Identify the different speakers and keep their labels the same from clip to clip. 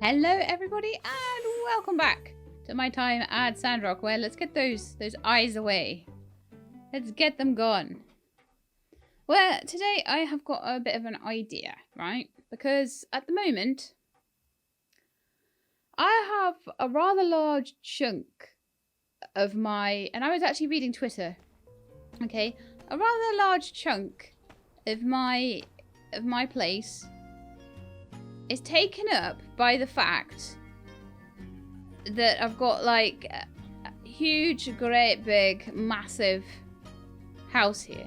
Speaker 1: Hello everybody and welcome back to my time at Sandrock, where let's get those eyes away. Let's get them gone. Well, today I have got a bit of an idea, right? Because at the moment I have a rather large chunk of my, and I was actually reading Twitter, okay? A rather large chunk of my place is taken up by the fact that I've got like a huge, great, big, massive house here.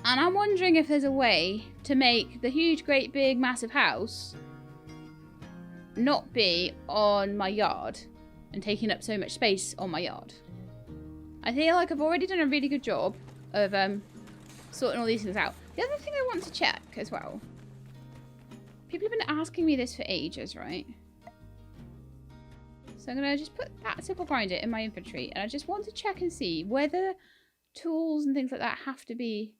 Speaker 1: And I'm wondering if there's a way to make the huge, great, big, massive house not be on my yard and taking up so much space on my yard. I feel like I've already done a really good job of sorting all these things out. The other thing I want to check as well, people have been asking me this for ages, right? So I'm going to just put that simple grinder in my inventory, and I just want to check and see whether tools and things like that have to be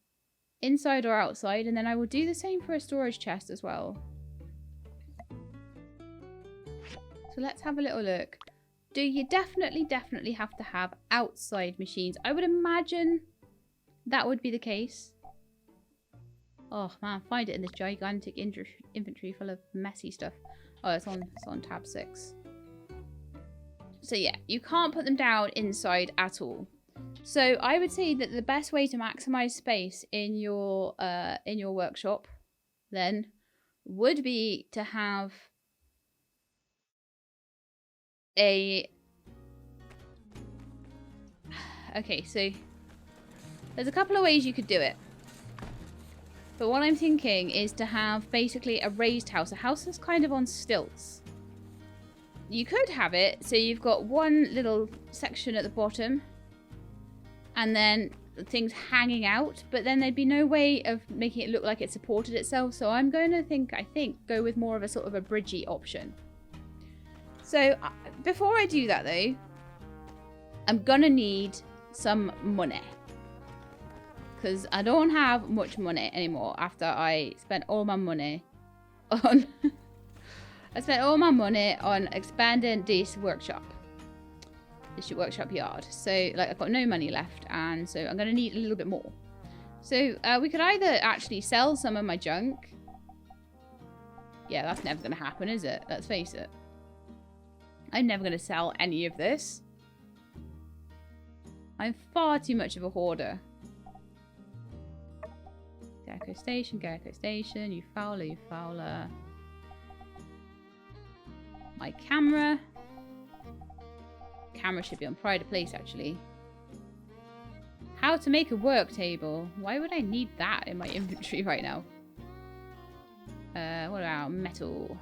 Speaker 1: inside or outside, and then I will do the same for a storage chest as well. So let's have a little look. Do you definitely have to have outside machines? I would imagine that would be the case. Oh man, find it in this gigantic inventory full of messy stuff. Oh, it's on tab 6. So yeah, you can't put them down inside at all. So I would say that the best way to maximize space in your workshop then would be to have a... Okay, so there's a couple of ways you could do it. But what I'm thinking is to have basically a raised house, a house that's kind of on stilts. You could have it so you've got one little section at the bottom and then things hanging out, but then there'd be no way of making it look like it supported itself. So I'm going to I think go with more of a sort of a bridgey option. So before I do that though, I'm gonna need some money, because I don't have much money anymore after I spent all my money on expanding this workshop yard. So like I've got no money left, and so I'm gonna need a little bit more. So we could either actually sell some of my junk. Yeah, that's never gonna happen, is it? Let's face it. I'm never gonna sell any of this. I'm far too much of a hoarder. Gecko station, you fowler. My camera. Camera should be on pride of place, actually. How to make a work table. Why would I need that in my inventory right now? What about metal?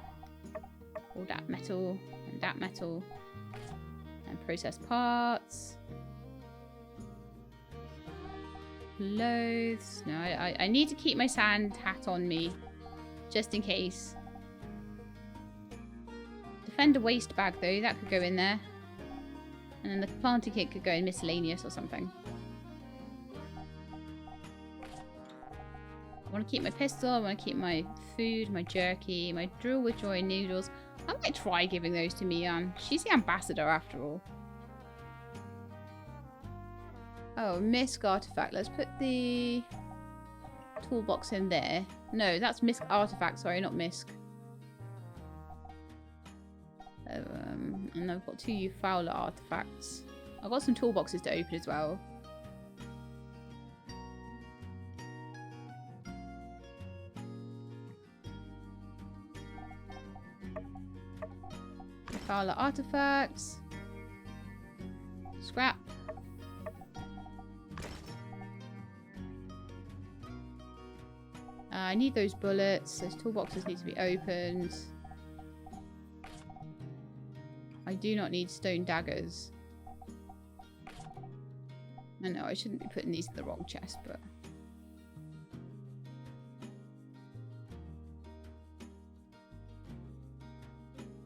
Speaker 1: All that metal, and that metal. And processed parts. Clothes. No, I need to keep my sand hat on me, just in case. Defender waste bag though, that could go in there. And then the planting kit could go in miscellaneous or something. I want to keep my pistol, I want to keep my food, my jerky, my drill with joy noodles. I might try giving those to Mian. She's the ambassador after all. Oh, misc artifact. Let's put the toolbox in there. No, that's misc artifact. Sorry, not misc. And I've got 2 fowler artifacts. I've got some toolboxes to open as well. Fowler artifacts. Scrap. I need those bullets. Those toolboxes need to be opened. I do not need stone daggers. I know I shouldn't be putting these in the wrong chest, but...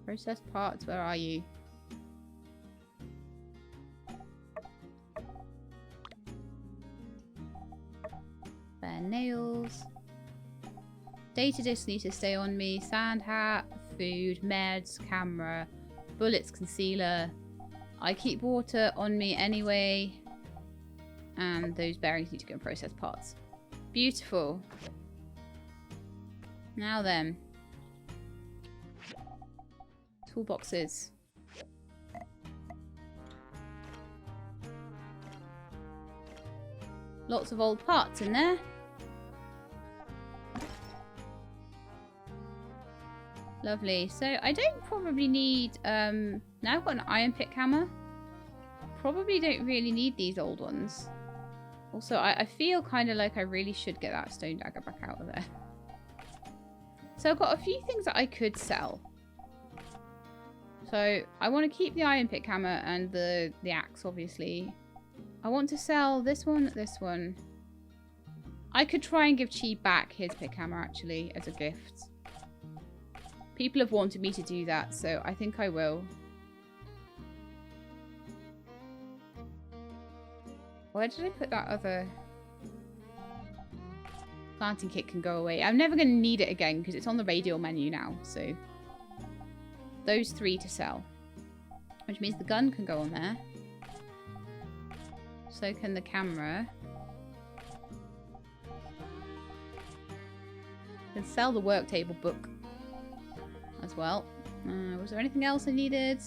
Speaker 1: Processed parts, where are you? Bare nails. Data discs need to stay on me. Sand hat, food, meds, camera, bullets, concealer. I keep water on me anyway. And those bearings need to go in processed parts. Beautiful. Now then. Toolboxes. Lots of old parts in there. Lovely. So I don't probably need... now I've got an iron pick hammer. Probably don't really need these old ones. Also, I feel kind of like I really should get that stone dagger back out of there. So I've got a few things that I could sell. So I want to keep the iron pick hammer and the axe, obviously. I want to sell this one, this one. I could try and give Chi back his pick hammer, actually, as a gift. People have wanted me to do that, so I think I will. Where did I put that other... Planting kit can go away. I'm never going to need it again because it's on the radial menu now, so... Those 3 to sell. Which means the gun can go on there. So can the camera. Can sell the work table book as well. Was there anything else I needed?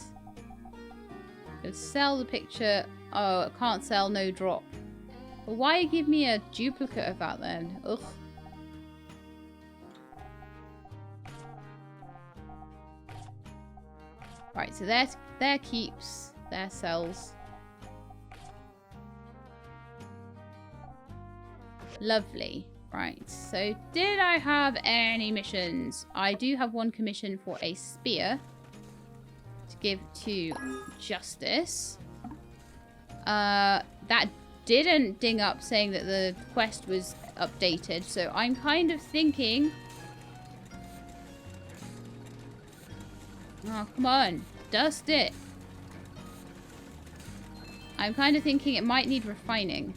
Speaker 1: Could sell the picture. Oh, I can't sell no drop. Well, why give me a duplicate of that then? Ugh. Right, so there keeps, there sells. Lovely. Right, so did I have any missions? I do have one commission for a spear to give to Justice. That didn't ding up saying that the quest was updated, so I'm kind of thinking... Oh, come on. Dust it. I'm kind of thinking it might need refining.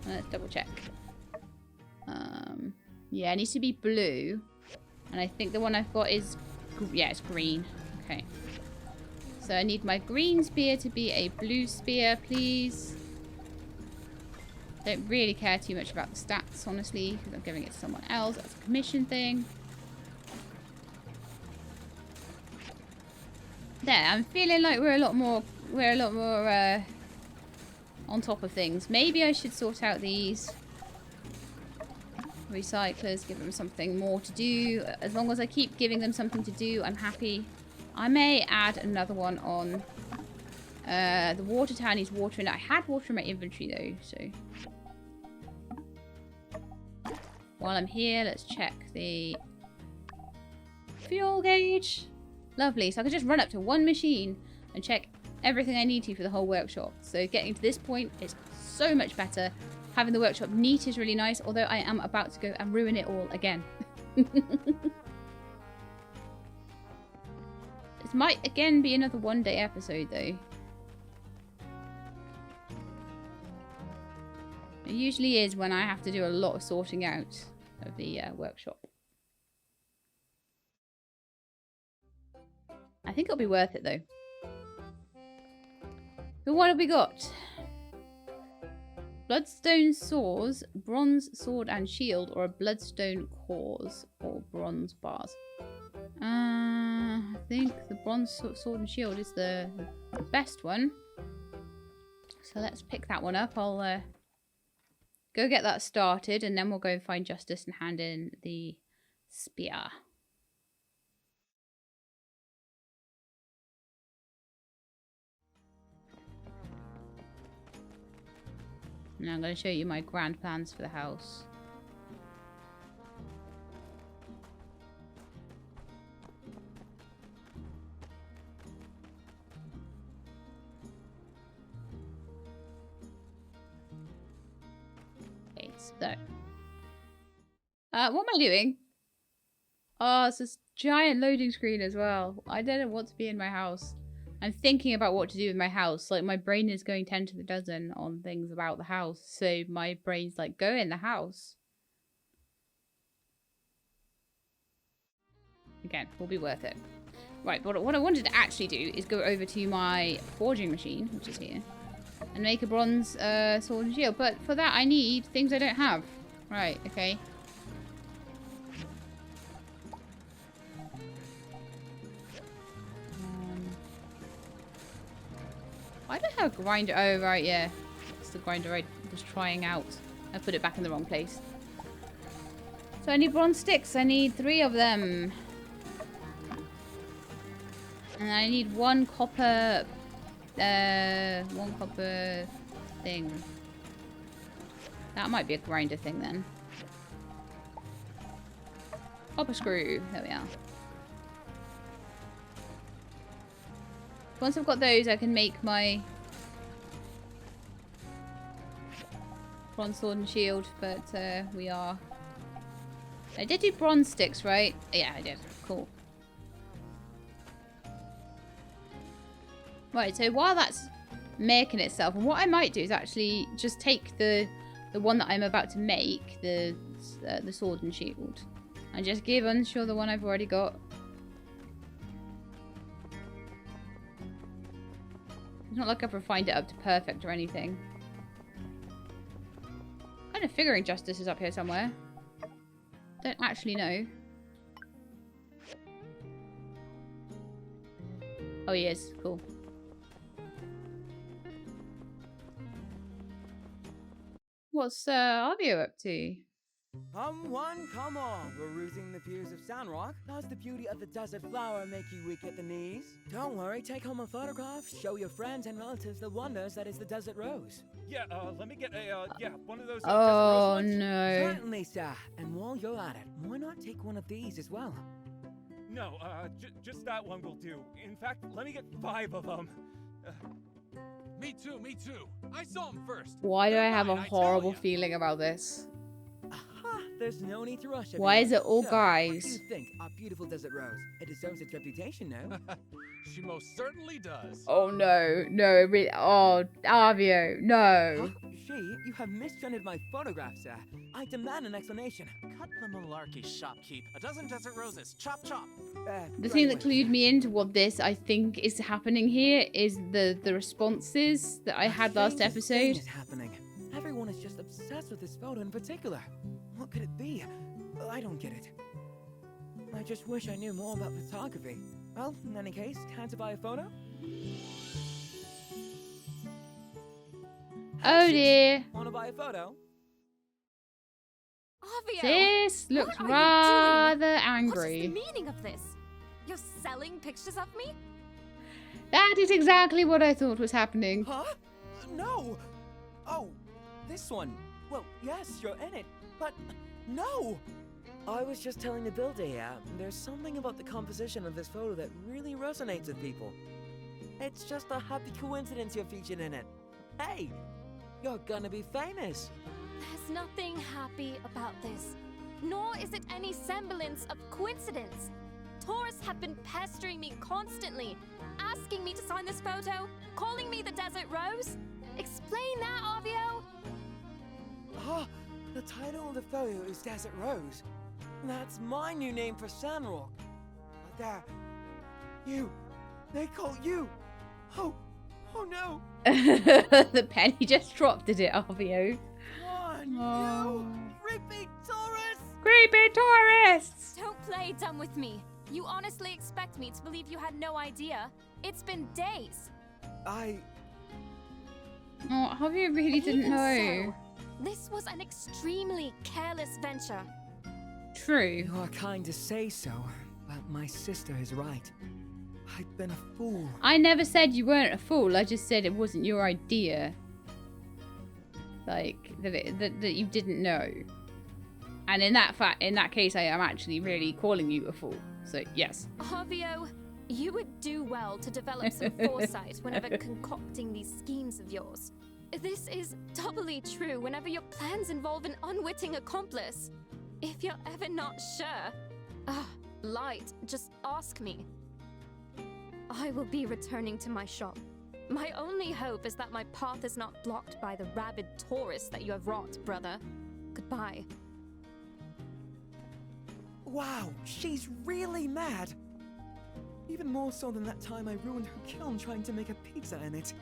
Speaker 1: Let's double check. Yeah, it needs to be blue. And I think the one I've got is... Yeah, it's green. Okay. So I need my green spear to be a blue spear, please. Don't really care too much about the stats, honestly, because I'm giving it to someone else. That's a commission thing. There, I'm feeling like we're a lot more on top of things. Maybe I should sort out these recyclers, give them something more to do. As long as I keep giving them something to do, I'm happy. I may add another one on. The water tower needs water in it. I had water in my inventory though, so. While I'm here, let's check the fuel gauge. Lovely. So I can just run up to one machine and check everything I need to for the whole workshop. So getting to this point is so much better. Having the workshop neat is really nice, although I am about to go and ruin it all again. This might again be another one-day episode though. It usually is when I have to do a lot of sorting out of the workshop. I think it'll be worth it though. So what have we got? Bloodstone swords, bronze sword and shield, or a bloodstone cause, or bronze bars. I think the bronze sword and shield is the best one. So let's pick that one up. I'll go get that started, and then we'll go and find Justice and hand in the spear. Now I'm going to show you my grand plans for the house. Okay, so... what am I doing? Oh, it's this giant loading screen as well. I don't want to be in my house. I'm thinking about what to do with my house. Like, my brain is going 10 to the dozen on things about the house. So my brain's like, go in the house. again, will be worth it. Right, but what I wanted to actually do is go over to my forging machine, which is here, and make a bronze sword and shield. But for that, I need things I don't have. Right, okay. I don't have a grinder. Oh, right, yeah. It's the grinder I was trying out. I put it back in the wrong place. So I need bronze sticks. I need 3 of them. And I need 1 copper... 1 copper thing. That might be a grinder thing then. Copper screw. There we are. Once I've got those, I can make my bronze sword and shield, but we are... I did do bronze sticks, right? Yeah, I did. Cool. Right, so while that's making itself, and what I might do is actually just take the one that I'm about to make, the sword and shield, and just give Unsure the one I've already got. It's not like I've refined it up to perfect or anything. I'm kind of figuring Justice is up here somewhere. Don't actually know. Oh, he is. Cool. What's Arvio up to?
Speaker 2: Come one, come all. We're roosing the views of Sandrock. Does the beauty of the desert flower make you weak at the knees? Don't worry, take home a photograph. Show your friends and relatives the wonders that is the desert rose.
Speaker 3: Yeah, let me get a, one of those
Speaker 1: Oh,
Speaker 3: desert rose ones.
Speaker 1: no.
Speaker 2: Certainly, sir. And while you're at it, why not take one of these as well?
Speaker 3: No, just that one will do. In fact, let me get 5 of them.
Speaker 4: Me too, me too. I saw him first.
Speaker 1: Why do I
Speaker 4: They're
Speaker 1: have a
Speaker 4: mine, I tell
Speaker 1: horrible
Speaker 4: ya.
Speaker 1: feeling about this?
Speaker 2: Aha! There's no need to rush.
Speaker 1: Why is it all
Speaker 2: So,
Speaker 1: guys?
Speaker 2: What do you think? Our beautiful desert rose. It deserves its reputation, no?
Speaker 4: She most certainly does.
Speaker 1: Oh, no. No, it really... Oh, Arvio, no.
Speaker 2: Huh? She, you have misgendered my photograph, sir. I demand an explanation.
Speaker 4: Cut the malarkey, shopkeep. A dozen desert roses. Chop, chop.
Speaker 1: The thing that
Speaker 2: Right
Speaker 1: clued
Speaker 2: away,
Speaker 1: me into what this, I think, is happening here is the responses that I had last
Speaker 2: strangest thing
Speaker 1: episode.
Speaker 2: is happening. Everyone is just obsessed with this photo in particular. What could it be? I don't get it. I just wish I knew more about photography. Well, in any case, time to buy a photo?
Speaker 1: Oh, dear.
Speaker 2: Wanna buy a photo?
Speaker 5: Arvio!
Speaker 1: This looks
Speaker 5: What are you
Speaker 1: rather
Speaker 5: What is
Speaker 1: angry.
Speaker 5: the meaning of this? You're selling pictures of me?
Speaker 1: That is exactly what I thought was happening.
Speaker 2: Huh? No! Oh, this one. Well, yes, you're in it, but no! I was just telling the builder here, there's something about the composition of this photo that really resonates with people. It's just a happy coincidence you're featured in it. Hey, you're gonna be famous.
Speaker 5: There's nothing happy about this, nor is it any semblance of coincidence. Tourists have been pestering me constantly, asking me to sign this photo, calling me the Desert Rose. Explain that, Arvio!
Speaker 2: Ah, the title of the photo is Desert Rose. That's my new name for Sandrock. There. They call you. Oh no.
Speaker 1: The penny just dropped, did it, Arvio?
Speaker 2: Oh,
Speaker 1: Oh.
Speaker 2: no. Creepy tourists.
Speaker 1: Creepy tourists!
Speaker 5: Don't play dumb with me. You honestly expect me to believe you had no idea? It's been days.
Speaker 2: I
Speaker 1: Oh, Arvio really didn't
Speaker 5: Even
Speaker 1: know.
Speaker 5: so, this was an extremely careless venture.
Speaker 1: True.
Speaker 2: You are kind to say so, but my sister is right. I've been a fool.
Speaker 1: I never said you weren't a fool. I just said it wasn't your idea. Like that you didn't know. And in that case, I am actually really calling you a fool. So yes.
Speaker 5: Arvio, you would do well to develop some foresight whenever concocting these schemes of yours. This is doubly true whenever your plans involve an unwitting accomplice. If you're ever not sure, Light, just ask me. I will be returning to my shop. My only hope is that my path is not blocked by the rabid tourists that you have wrought, brother. Goodbye.
Speaker 2: Wow, she's really mad. Even more so than that time I ruined her kiln trying to make a pizza in it.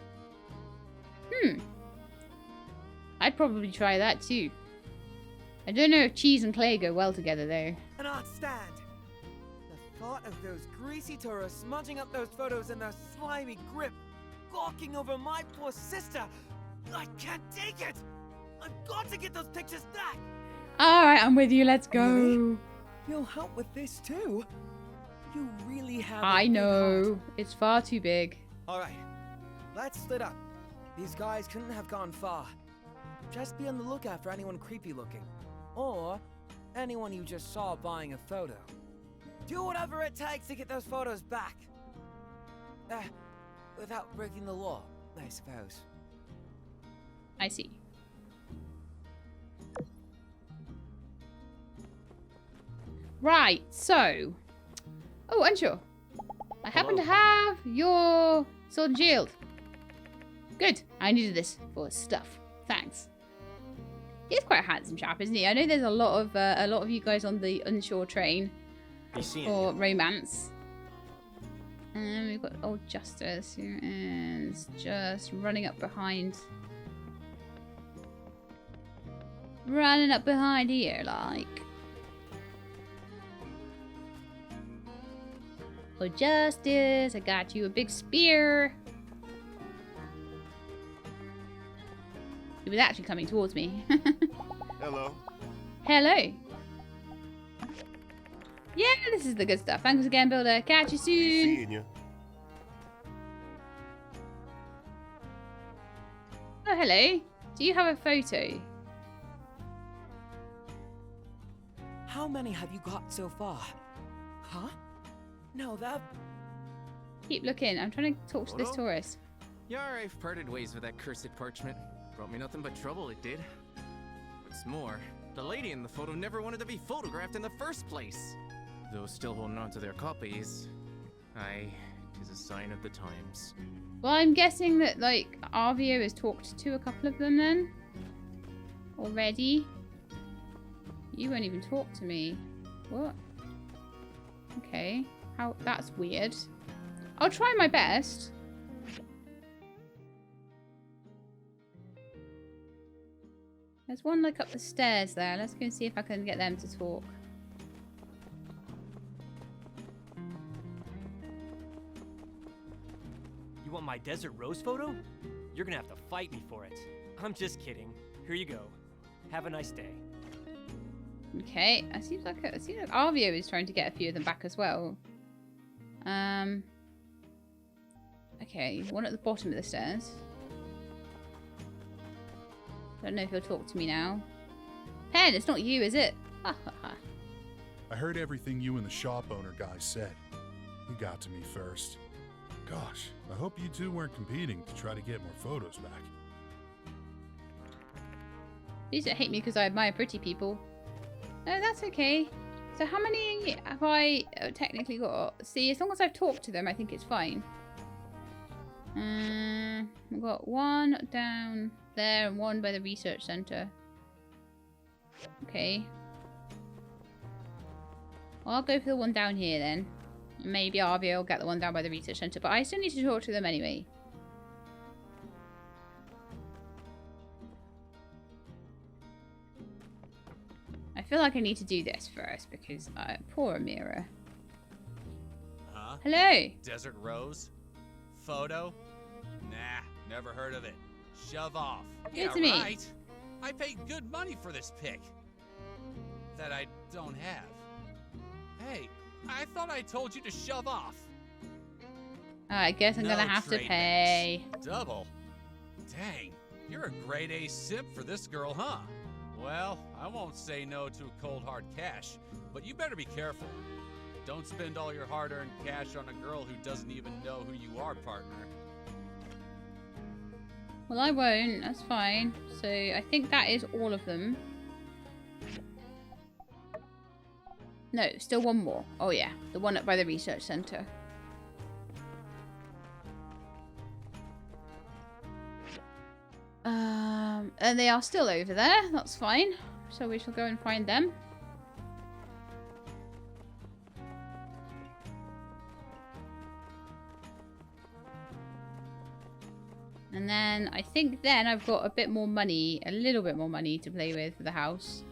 Speaker 1: I'd probably try that too. I don't know if cheese and clay go well together though.
Speaker 2: Cannot stand. The thought of those greasy tourists smudging up those photos in their slimy grip, gawking over my poor sister. I can't take it. I've got to get those pictures back.
Speaker 1: Alright, I'm with you. Let's go.
Speaker 2: Really? You'll help with this too. You really have.
Speaker 1: I know. It's far too big.
Speaker 2: All right, let's split up. These guys couldn't have gone far. Just be on the lookout for anyone creepy looking, or anyone you just saw buying a photo. Do whatever it takes to get those photos back. Without breaking the law, I suppose.
Speaker 1: I see. Right, so. Oh, unsure. I happen to have your sword and shield. Good. I needed this for stuff. Thanks. He's quite a handsome chap, isn't he? I know there's a lot of you guys on the unsure train for romance. And we've got old Justice who is just running up behind. Running up behind here, like. Oh, Justice, I got you a big spear. He was actually coming towards me.
Speaker 6: Hello.
Speaker 1: Hello. Yeah, this is the good stuff. Thanks again, Builder. Catch you soon.
Speaker 6: Seeing you.
Speaker 1: Oh, hello. Do you have a photo?
Speaker 2: How many have you got so far? Huh? No, that.
Speaker 1: Keep looking. I'm trying to talk to this
Speaker 6: Photo?
Speaker 1: tourist.
Speaker 7: Yar, I've parted ways with that cursed parchment. Brought me nothing but trouble, it did. What's more, the lady in the photo never wanted to be photographed in the first place. Though still holding on to their copies, tis a sign of the times.
Speaker 1: Well, I'm guessing that, like, Arvio has talked to a couple of them then. Already. You won't even talk to me. What? Okay. How? That's weird. I'll try my best. There's one, like, up the stairs there. Let's go and see if I can get them to talk.
Speaker 8: You want my desert rose photo? You're gonna have to fight me for it. I'm just kidding. Here you go. Have a nice day.
Speaker 1: Okay, it seems like Arvio is trying to get a few of them back as well. Okay, one at the bottom of the stairs. Don't know if he'll talk to me now. Pen, it's not you, is it? Ha ha ha.
Speaker 9: I heard everything you and the shop owner guy said. He got to me first. Gosh, I hope you two weren't competing to try to get more photos back.
Speaker 1: Please don't hate me because I admire pretty people. No, that's okay. So how many have I technically got? See, as long as I've talked to them, I think it's fine. I've got one down there and one by the research center. Okay. Well, I'll go for the one down here then. Maybe Arvio will get the one down by the research center, but I still need to talk to them anyway. I feel like I need to do this first because poor Amira.
Speaker 4: Huh?
Speaker 1: Hello.
Speaker 4: Desert Rose? Photo? Nah, never heard of it. Shove off.
Speaker 1: It's me.
Speaker 4: Right. I paid good money for this pic. That I don't have. Hey, I thought I told you to shove off.
Speaker 1: I guess I'm
Speaker 4: No
Speaker 1: gonna have to
Speaker 4: trade
Speaker 1: pay.
Speaker 4: mix. Double? Dang, you're a grade A simp for this girl, huh? Well, I won't say no to cold hard cash, but you better be careful. Don't spend all your hard-earned cash on a girl who doesn't even know who you are, partner.
Speaker 1: Well, I won't. That's fine. So I think that is all of them. No, still one more. Oh yeah, the one up by the research center. And they are still over there. That's fine. So we shall go and find them. And then I think then I've got a bit more money, a little bit more money to play with for the house.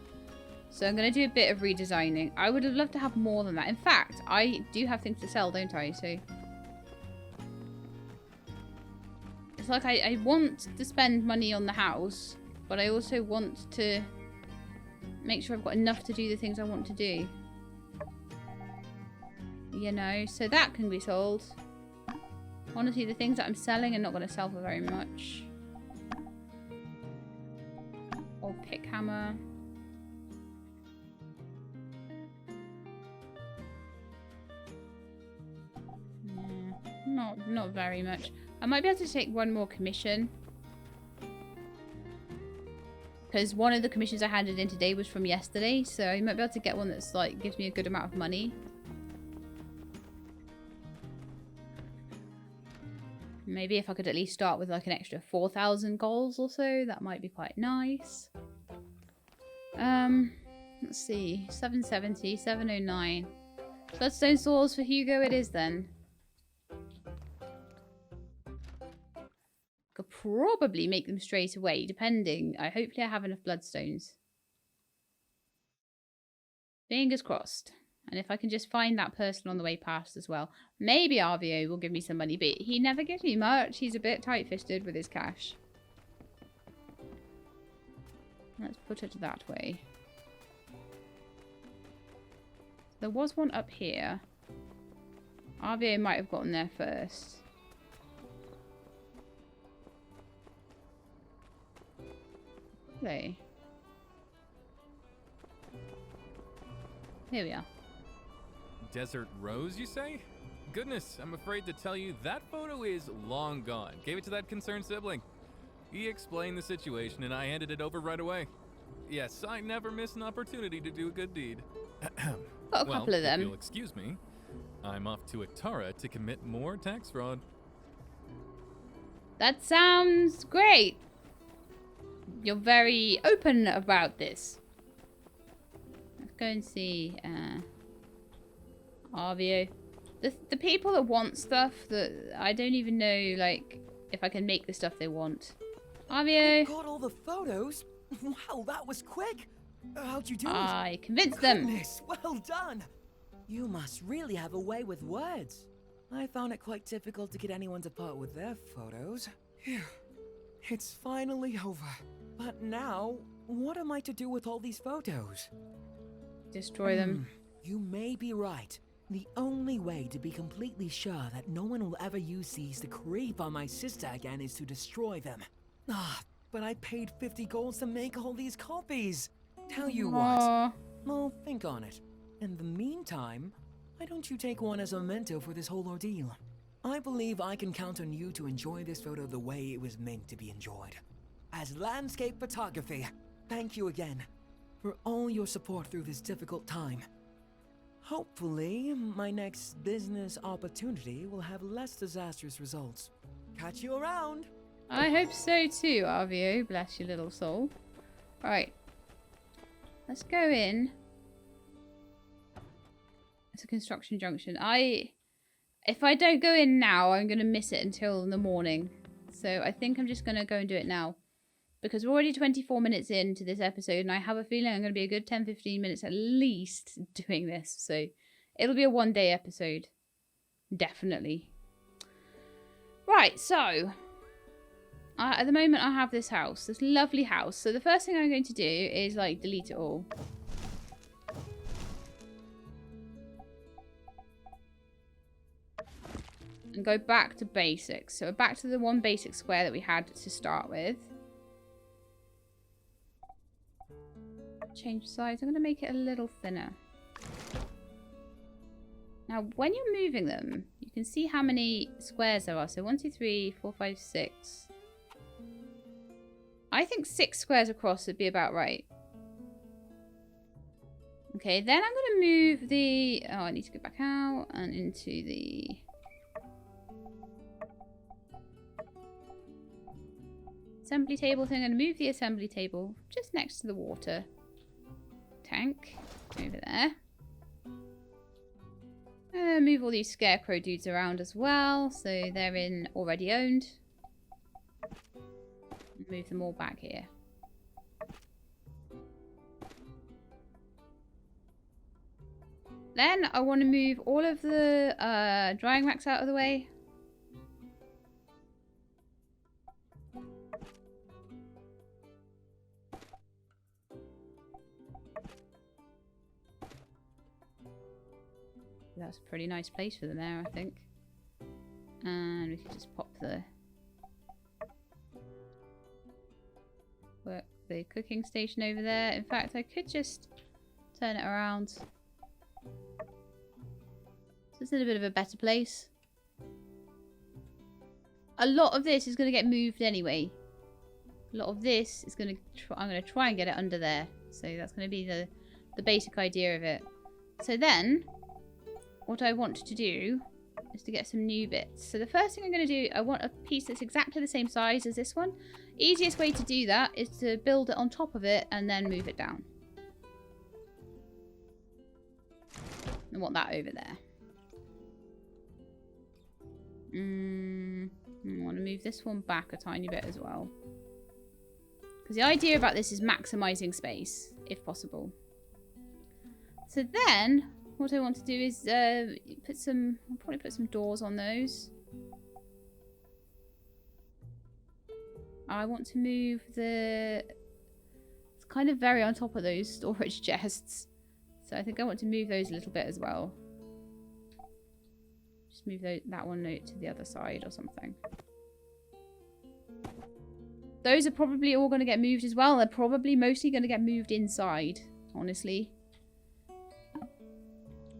Speaker 1: So I'm going to do a bit of redesigning. I would have loved to have more than that. In fact, I do have things to sell, don't I? So it's like I want to spend money on the house, but I also want to make sure I've got enough to do the things I want to do. You know, so that can be sold. Honestly, the things that I'm selling are not going to sell for very much. Or pick hammer. Not very much. I might be able to take one more commission. Because one of the commissions I handed in today was from yesterday. So I might be able to get one that's like gives me a good amount of money. Maybe if I could at least start with like an extra 4,000 goals or so. That might be quite nice. Let's see. 770, 709. Bloodstone swords for Hugo it is then. Could probably make them straight away, depending. Hopefully I have enough bloodstones. Fingers crossed. And if I can just find that person on the way past as well. Maybe Arvio will give me some money, but he never gives me much. He's a bit tight-fisted with his cash. Let's put it that way. There was one up here. Arvio might have gotten there first. Play. Here we are.
Speaker 10: Desert Rose, you say? Goodness, I'm afraid to tell you that photo is long gone. Gave it to that concerned sibling. He explained the situation and I handed it over right away. Yes, I never miss an opportunity to do a good deed.
Speaker 1: Got a couple of them.
Speaker 10: If you'll excuse me, I'm off to Atara to commit more tax fraud.
Speaker 1: That sounds great. You're very open about this. Let's go and see Arvio. The people that want stuff that I don't even know, like, if I can make the stuff they want. Arvio!
Speaker 2: You got all the photos? Wow, that was quick! How'd you do it?
Speaker 1: I convinced them.
Speaker 2: Goodness, well done! You must really have a way with words. I found it quite difficult to get anyone to part with their photos. Phew. It's finally over. But now, what am I to do with all these photos?
Speaker 1: Destroy them.
Speaker 2: You may be right. The only way to be completely sure that no one will ever use these to creep on my sister again is to destroy them. Ah, but I paid 50 golds to make all these copies. Tell you what, well, think on it. In the meantime, why don't you take one as a memento for this whole ordeal? I believe I can count on you to enjoy this photo the way it was meant to be enjoyed. As landscape photography, thank you again for all your support through this difficult time. Hopefully, my next business opportunity will have less disastrous results. Catch you around!
Speaker 1: I hope so too, Arvio. Bless your little soul. Right. Let's go in. It's a construction junction. If I don't go in now, I'm going to miss it until in the morning. So I think I'm just going to go and do it now. Because we're already 24 minutes into this episode, and I have a feeling I'm going to be a good 10-15 minutes at least doing this. So it'll be a one-day episode. Definitely. Right, so at the moment I have this house, this lovely house. So the first thing I'm going to do is like delete it all. And go back to basics. So back to the one basic square that we had to start with. Change size. I'm going to make it a little thinner. Now, when you're moving them, you can see how many squares there are. So 1, 2, 3, 4, 5, 6. I think 6 squares across would be about right. Okay, then I'm going to move the... Oh, I need to go back out and into the... assembly table thing. I'm going to move the assembly table just next to the water tank over there. Move all these scarecrow dudes around as well, so they're in already owned. Move them all back here. Then I want to move all of the drying racks out of the way. That's a pretty nice place for them there, I think. And we can just pop the cooking station over there. In fact, I could just turn it around. So it's in a bit of a better place. A lot of this is going to get moved anyway. A lot of this is going to I'm going to try and get it under there. So that's going to be the basic idea of it. So then, what I want to do is to get some new bits. So the first thing I'm going to do, I want a piece that's exactly the same size as this one. Easiest way to do that is to build it on top of it and then move it down. I want that over there. I want to move this one back a tiny bit as well. Because the idea about this is maximizing space, if possible. So then, what I want to do is I'll probably put some doors on those. I want to move it's kind of very on top of those storage chests. So I think I want to move those a little bit as well. Just move that one to the other side or something. Those are probably all going to get moved as well. They're probably mostly going to get moved inside, honestly.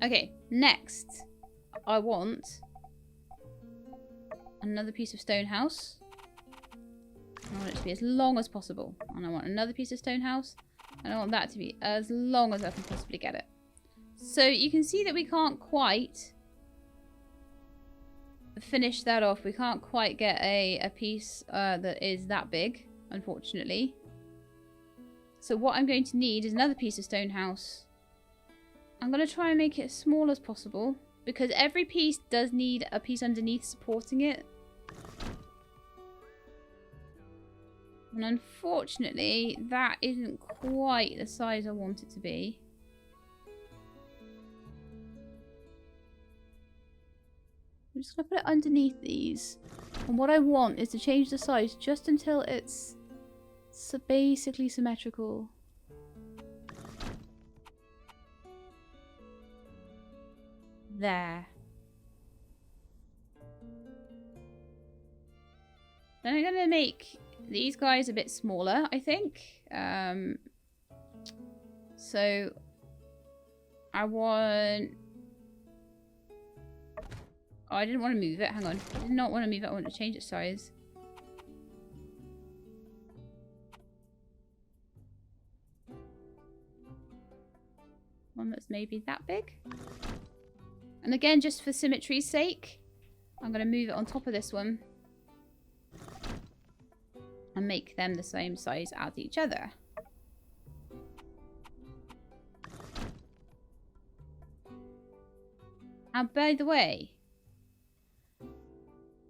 Speaker 1: Okay, next, I want another piece of stone house. I want it to be as long as possible. And I want another piece of stone house. And I want that to be as long as I can possibly get it. So you can see that we can't quite finish that off. We can't quite get a piece that is that big, unfortunately. So what I'm going to need is another piece of stone house. I'm going to try and make it as small as possible, because every piece does need a piece underneath supporting it. And unfortunately, that isn't quite the size I want it to be. I'm just going to put it underneath these. And what I want is to change the size just until it's basically symmetrical. There. Then I'm going to make these guys a bit smaller, I think. So I want... Oh, I didn't want to move it. Hang on. I did not want to move it. I want to change its size. One that's maybe that big. And again, just for symmetry's sake, I'm going to move it on top of this one. And make them the same size as each other. And by the way,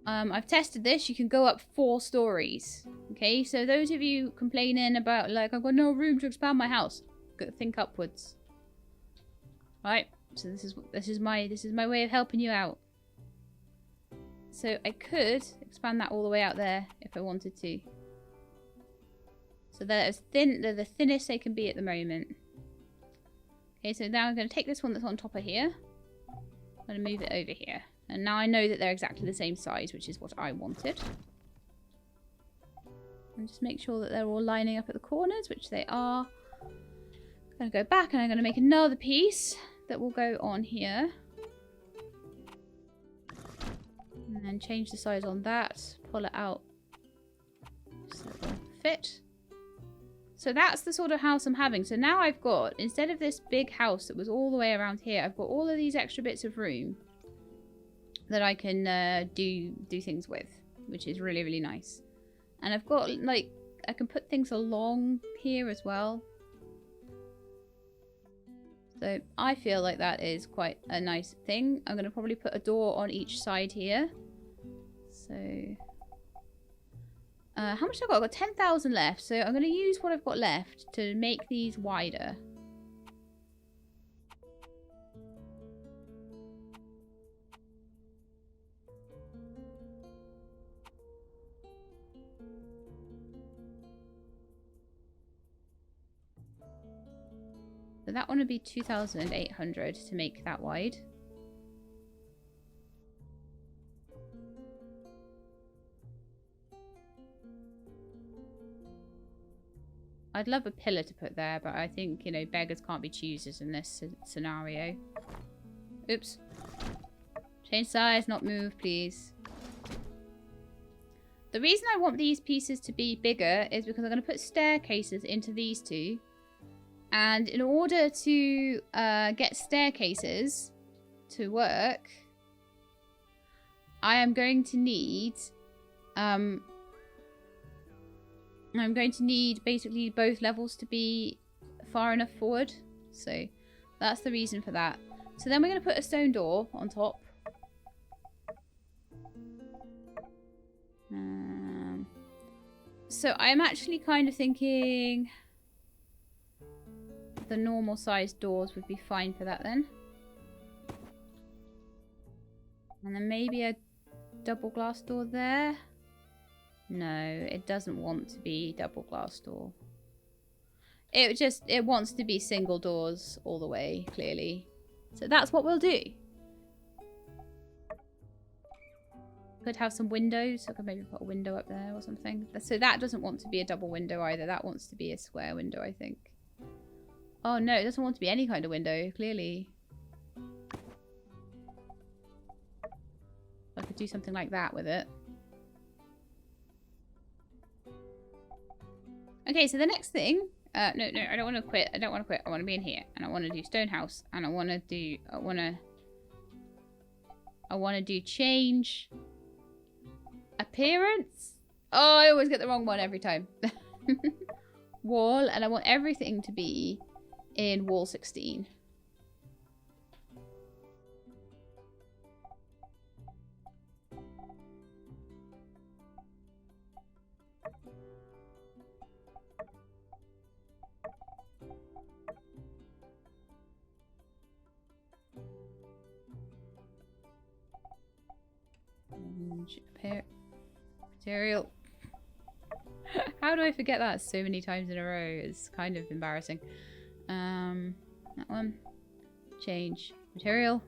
Speaker 1: I've tested this. You can go up 4 stories. Okay, so those of you complaining about, like, I've got no room to expand my house, think upwards. Right. So this is my way of helping you out. So I could expand that all the way out there if I wanted to. So they're the thinnest they can be at the moment. Okay, so now I'm going to take this one that's on top of here. I'm going to move it over here. And now I know that they're exactly the same size, which is what I wanted. And just make sure that they're all lining up at the corners, which they are. I'm going to go back and I'm going to make another piece that will go on here. And then change the size on that. Pull it out so it will fit. So that's the sort of house I'm having. So now I've got, instead of this big house that was all the way around here, I've got all of these extra bits of room that I can do things with, which is really, really nice. And I've got, like, I can put things along here as well. So I feel like that is quite a nice thing. I'm going to probably put a door on each side here. So How much have I got? I've got 10,000 left. So I'm going to use what I've got left to make these wider. So that one would be 2,800 to make that wide. I'd love a pillar to put there, but I think, you know, beggars can't be choosers in this scenario. Oops. Change size, not move, please. The reason I want these pieces to be bigger is because I'm going to put staircases into these two. And in order to get staircases to work, I am going to need... I'm going to need basically both levels to be far enough forward. So that's the reason for that. So then we're going to put a stone door on top. So I'm actually kind of thinking the normal sized doors would be fine for that then. And then maybe a double glass door there. No, it doesn't want to be double glass door. It wants to be single doors all the way, clearly. So that's what we'll do. Could have some windows. I could maybe put a window up there or something. So that doesn't want to be a double window either. That wants to be a square window, I think. Oh no, it doesn't want to be any kind of window, clearly. I could do something like that with it. Okay, so the next thing... no, I don't want to quit. I don't want to quit. I want to be in here. And I want to do stone house. And I want to do... I want to do change... appearance? Oh, I always get the wrong one every time. Wall. And I want everything to be in wall 16. Material. How do I forget that so many times in a row? It's kind of embarrassing. That one. Change. Material.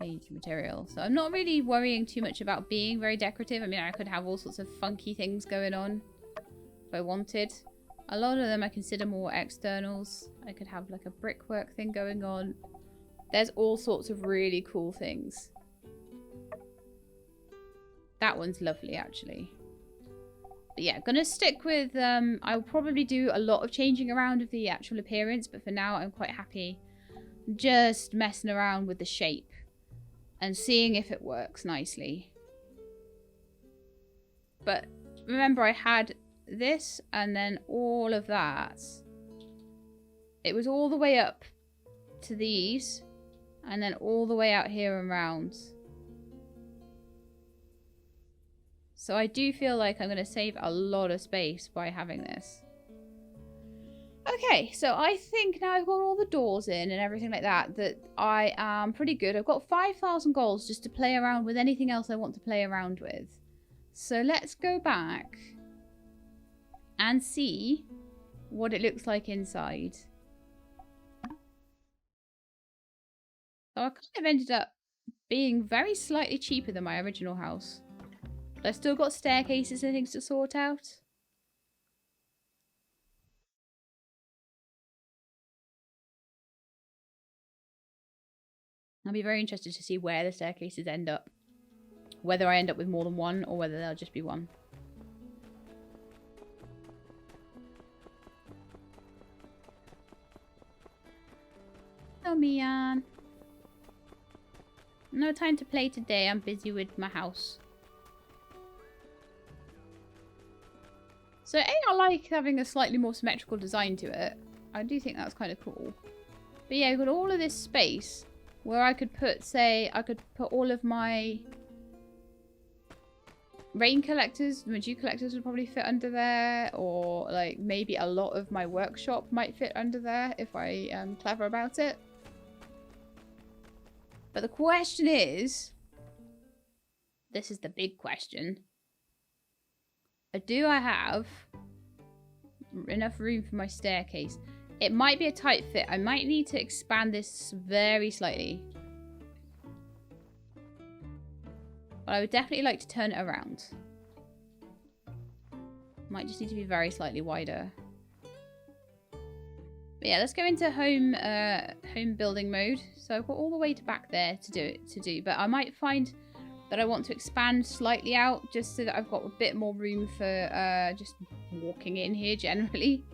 Speaker 1: Change material. So I'm not really worrying too much about being very decorative. I mean, I could have all sorts of funky things going on if I wanted. A lot of them I consider more externals. I could have like a brickwork thing going on. There's all sorts of really cool things. That one's lovely, actually. But yeah, gonna stick with... I'll probably do a lot of changing around of the actual appearance, but for now I'm quite happy just messing around with the shape and seeing if it works nicely. But remember, I had this and then all of that. It was all the way up to these and then all the way out here and round. So I do feel like I'm going to save a lot of space by having this. Okay, so I think now I've got all the doors in and everything like that, that I am pretty good. I've got 5,000 goals just to play around with anything else I want to play around with. So let's go back and see what it looks like inside. So I kind of ended up being very slightly cheaper than my original house. But I've still got staircases and things to sort out. I'll be very interested to see where the staircases end up. Whether I end up with more than one or whether there'll just be one. Oh, Mian. No time to play today. I'm busy with my house. So, I like having a slightly more symmetrical design to it. I do think that's kind of cool. But yeah, I've got all of this space where I could put, say, I could put all of my rain collectors, my dew collectors would probably fit under there, or like maybe a lot of my workshop might fit under there if I am clever about it. But the question is, this is the big question. Do I have enough room for my staircase? It might be a tight fit. I might need to expand this very slightly. But I would definitely like to turn it around. Might just need to be very slightly wider. But yeah, let's go into home building mode. So I've got all the way to back there to do. But I might find that I want to expand slightly out just so that I've got a bit more room for just walking in here generally.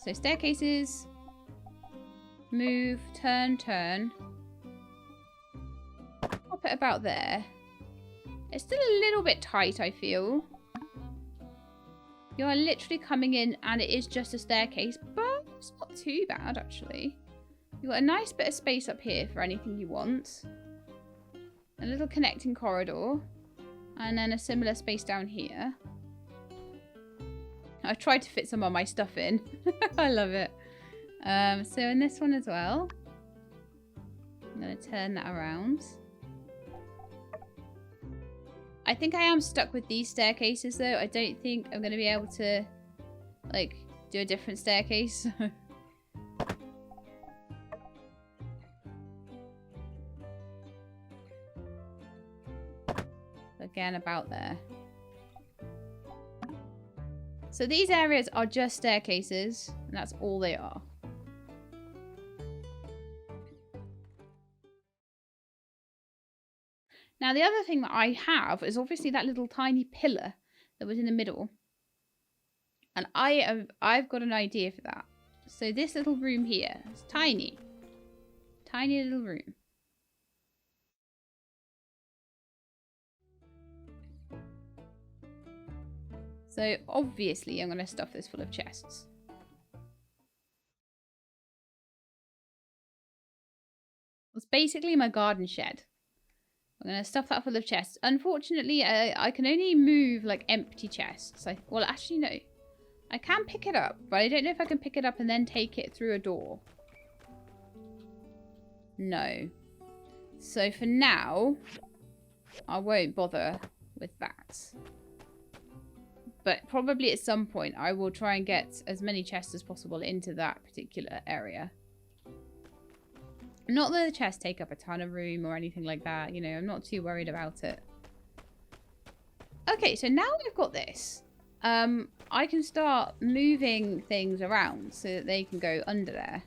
Speaker 1: So staircases, move, turn. Pop it about there. It's still a little bit tight, I feel. You are literally coming in and it is just a staircase, but it's not too bad actually. You've got a nice bit of space up here for anything you want. A little connecting corridor. And then a similar space down here. I tried to fit some of my stuff in. I love it. So in this one as well. I'm going to turn that around. I think I am stuck with these staircases though. I don't think I'm going to be able to like do a different staircase. Again, about there. So these areas are just staircases, and that's all they are. Now the other thing that I have is obviously that little tiny pillar that was in the middle. And I've got an idea for that. So this little room here is tiny. Tiny little room. So obviously I'm going to stuff this full of chests. It's basically my garden shed. I'm going to stuff that full of chests. Unfortunately, I can only move like empty chests. Well, actually no. I can pick it up, but I don't know if I can pick it up and then take it through a door. No. So for now, I won't bother with that. But probably at some point, I will try and get as many chests as possible into that particular area. Not that the chests take up a ton of room or anything like that. You know, I'm not too worried about it. Okay, so now we've got this. I can start moving things around so that they can go under there.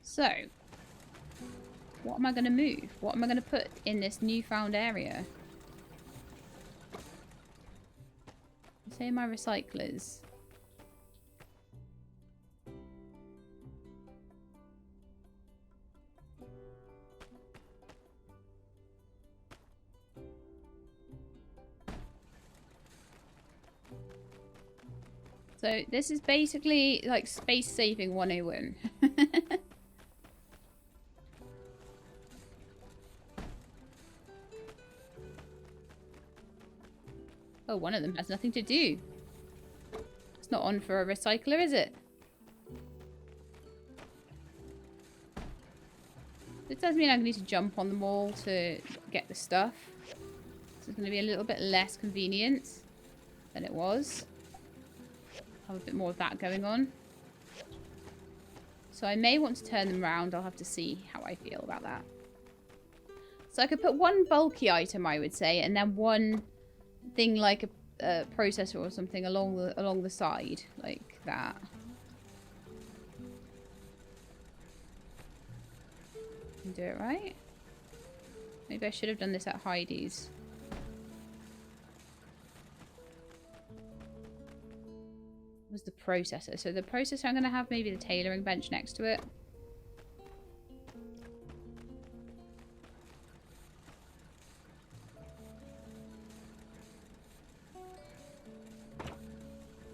Speaker 1: So, what am I going to move? What am I going to put in this newfound area? Say my recyclers. So this is basically like space saving 101. Oh, one of them has nothing to do. It's not on for a recycler, is it? This does mean I need to jump on them all to get the stuff. So it's going to be a little bit less convenient than it was. Have a bit more of that going on. So I may want to turn them around. I'll have to see how I feel about that. So I could put one bulky item, I would say, and then one thing like a processor or something along the side, like that. Can do it right. Maybe I should have done this at Heidi's. Was the processor. So the processor, I'm going to have maybe the tailoring bench next to it.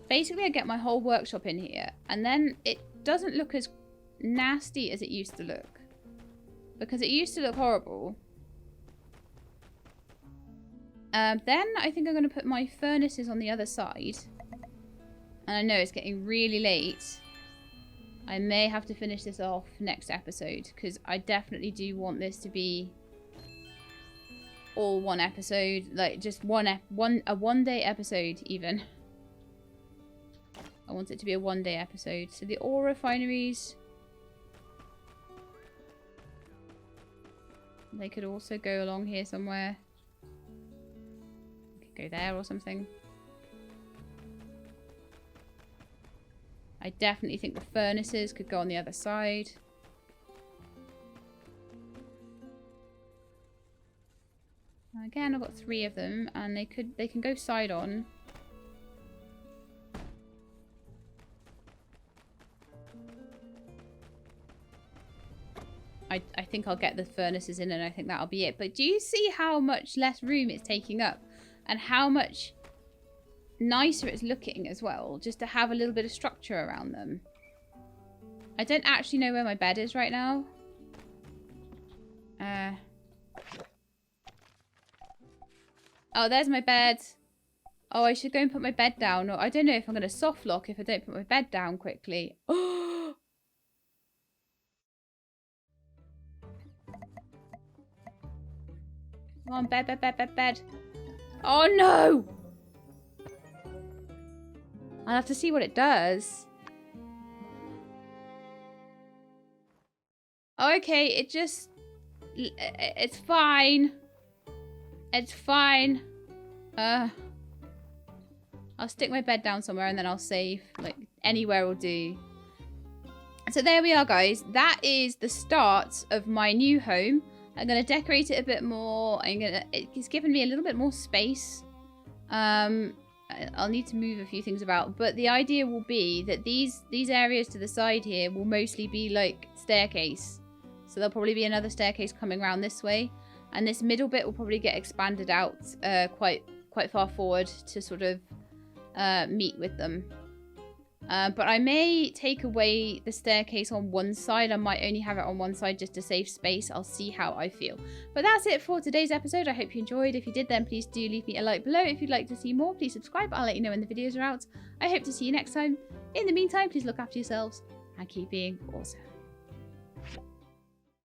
Speaker 1: Basically, I get my whole workshop in here, and then it doesn't look as nasty as it used to look. Because it used to look horrible. Then I think I'm going to put my furnaces on the other side. And I know it's getting really late. I may have to finish this off next episode. Because I definitely do want this to be all one episode. Like, just a one-day episode, even. I want it to be a one-day episode. So the ore refineries... They could also go along here somewhere. Could go there or something. I definitely think the furnaces could go on the other side. Again, I've got 3 of them, and they can go side on. I think I'll get the furnaces in and I think that'll be it. But do you see how much less room it's taking up? And how much nicer it's looking as well? Just to have a little bit of structure around them. I don't actually know where my bed is right now. Oh, there's my bed. Oh, I should go and put my bed down. Or I don't know if I'm going to soft lock if I don't put my bed down quickly. Oh! Come on, bed. Oh, no! I'll have to see what it does. Oh, okay, it just... It's fine. It's fine. I'll stick my bed down somewhere and then I'll save. Like, anywhere will do. So there we are, guys. That is the start of my new home. I'm going to decorate it a bit more. It's given me a little bit more space. I'll need to move a few things about. But the idea will be that these areas to the side here will mostly be like staircase. So there'll probably be another staircase coming around this way. And this middle bit will probably get expanded out quite far forward to sort of meet with them. But I may take away the staircase on one side. I might only have it on one side just to save space. I'll see how I feel. But that's it for today's episode. I hope you enjoyed. If you did, then please do leave me a like below. If you'd like to see more, please subscribe. I'll let you know when the videos are out. I hope to see you next time. In the meantime, please look after yourselves and keep being awesome.